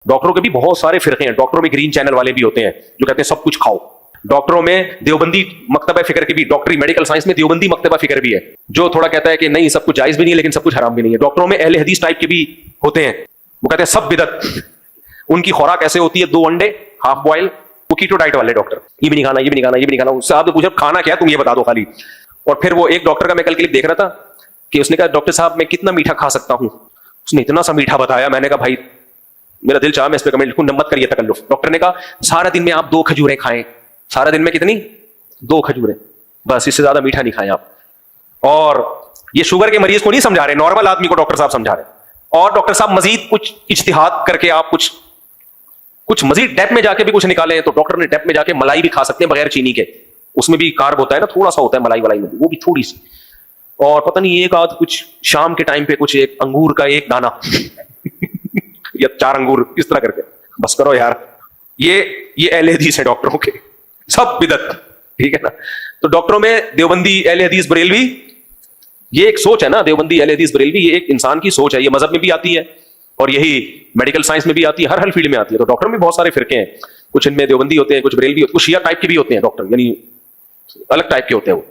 डॉक्टरों के भी बहुत सारे फिरके हैं, डॉक्टरों में ग्रीन चैनल वाले भी होते हैं जो कहते हैं सब कुछ खाओ, डॉक्टरों में देवबंदी मकतबा फिक्र के भी, डॉक्टरी मेडिकल साइंस में देवबंदी मकतबा फिक्र भी है जो थोड़ा कहता है कि नहीं सब कुछ जायज भी नहीं है लेकिन सब कुछ हराम भी नहीं है। डॉक्टरों में अहले हदीस टाइप के भी होते हैं, वो कहते हैं सब बिदत। उनकी खुराक ऐसे होती है 2 अंडे हाफ बॉयल, वो कीटो डाइट वाले डॉक्टर, ये भी नहीं खाना, ये भी नहीं खाना, ये भी नहीं खाना। उससे आपने पूछा खाना क्या है, तुम ये बता दो खाली। और फिर वो एक डॉक्टर का मैं कल क्लिप देख रहा था कि उसने कहा डॉक्टर साहब मैं कितना मीठा खा सकता हूं, उसने इतना सा मीठा बताया, मैंने कहा भाई मेरा दिल चाहा मैं इस पे कमेंट लिखूं, मत करिए तकल्लुफ। डॉक्टर ने कहा सारा दिन में आप 2 खजूरें खाएं, सारा दिन में कितनी 2 खजूरें, बस इससे ज्यादा मीठा नहीं खाएं आप। और ये शुगर के मरीज को नहीं समझा रहे, नॉर्मल आदमी को डॉक्टर साहब समझा रहे। और डॉक्टर साहब मजीद कुछ इज्तिहाद करके आप कुछ मजीद डेप्थ में जाके भी कुछ निकाले, तो डॉक्टर ने डेप्थ में जाके मलाई भी खा सकते हैं बगैर चीनी के, उसमें भी कार्ब होता है ना, थोड़ा सा होता है मलाई में भी, वो भी थोड़ी सी। और पता नहीं एक आध कुछ शाम के टाइम पे कुछ एक अंगूर का एक दाना या 4 अंगूर, इस तरह करके। बस करो यार, ये अहले हदीस है डॉक्टरों के, सब बिदत, ठीक है ना। तो डॉक्टरों में देवबंदी, अहले हदीस, बरेलवी, ये एक सोच है ना, देवबंदी, अहले हदीस, बरेलवी, ये एक इंसान की सोच है। ये मजहब में भी आती है और यही मेडिकल साइंस में भी आती है, हर फील्ड में आती है। तो डॉक्टर में बहुत सारे फिरके हैं, कुछ इनमें देवबंदी होते हैं, कुछ बरेलवी, कुछ शिया टाइप के भी होते हैं डॉक्टर, यानी अलग टाइप के होते हैं। वो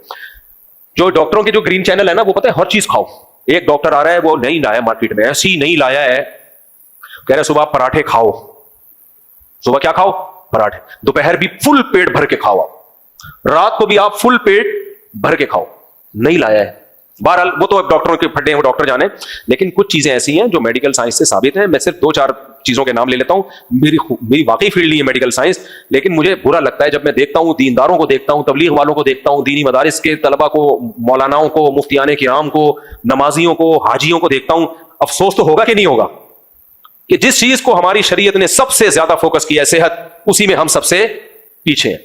जो डॉक्टरों के जो ग्रीन चैनल है ना, वो पता है हर चीज खाओ। एक डॉक्टर आ रहा है, वो नहीं लाया मार्केट में, ऐसी नहीं लाया है, कह रहे सुबह पराठे खाओ, सुबह क्या खाओ, पराठे, दोपहर भी फुल पेट भर के खाओ, रात को भी आप फुल पेट भर के खाओ, नहीं लाया है। बहरहाल वो तो अब डॉक्टरों के फटे हैं, वो डॉक्टर जाने। लेकिन कुछ चीजें ऐसी हैं जो मेडिकल साइंस से साबित हैं। मैं सिर्फ 2-4 चीजों के नाम ले लेता हूं। मेरी वाकई फील्ड नहीं है मेडिकल साइंस, लेकिन मुझे बुरा लगता है जब मैं देखता हूं, दीनदारों को देखता हूं, तबलीग वालों को देखता हूं, दीनी मदारिस के तलबा को, मौलानाओं को, मुफ्तियाने किराम को, नमाजियों को, हाजियों को देखता हूं। अफसोस तो होगा कि नहीं होगा कि जिस चीज को हमारी शरीयत ने सबसे ज्यादा फोकस किया है, सेहत, उसी में हम सबसे पीछे हैं।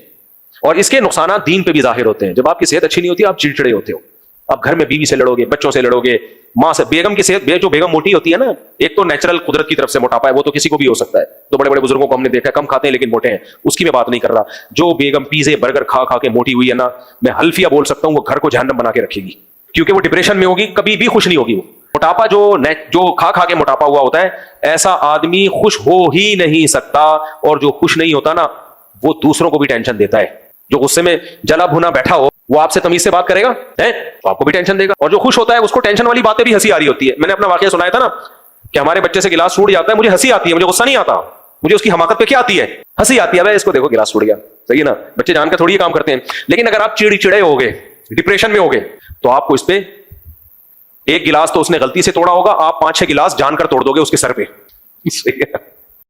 और इसके नुकसान दीन पे भी जाहिर होते हैं। जब आपकी सेहत अच्छी नहीं होती, आप चिड़चिड़े होते हो, आप घर में बीवी से लड़ोगे, बच्चों से लड़ोगे, मां से। बेगम की सेहत, जो बेगम मोटी होती है ना, एक तो नेचुरल कुदरत की तरफ से मोटापा है, वो तो किसी को भी हो सकता है, तो बड़े बड़े बुजुर्गों को हमने देखा है कम खाते हैं लेकिन मोटे हैं, उसकी मैं बात नहीं कर रहा। जो बेगम पिज़्ज़े बर्गर खा खा के मोटी हुई है ना, मैं हल्फिया बोल सकता हूं वो घर को जहन्नम बना के रखेगी, क्योंकि वो डिप्रेशन में होगी, कभी भी खुश नहीं होगी। वो मोटापा जो खा खा के मोटापा हुआ होता है, ऐसा आदमी खुश हो ही नहीं सकता। और जो खुश नहीं होता ना, वो दूसरों को भी टेंशन देता है। जो गुस्से में जला भुना बैठा हो, वो आपसे तमीज से बात करेगा है, तो आपको भी टेंशन देगा। और जो खुश होता है, उसको टेंशन वाली बातें भी हंसी आ रही होती है। मैंने अपना वाकया सुनाया था ना कि हमारे बच्चे से गिलास टूट जाता है, मुझे हंसी आती है, मुझे गुस्सा नहीं आता, मुझे उसकी हमाकत पे क्या आती है, हंसी आती है। भाई इसको देखो गिलास टूट गया, सही है ना, बच्चे जानकर थोड़ी काम करते हैं। लेकिन अगर आप चिड़चिड़े होगे, डिप्रेशन में होगे, तो आपको इस पे, एक गिलास तो उसने गलती से तोड़ा होगा, आप 5-6 गिलास जानकर तोड़ दोगे उसके सर पे।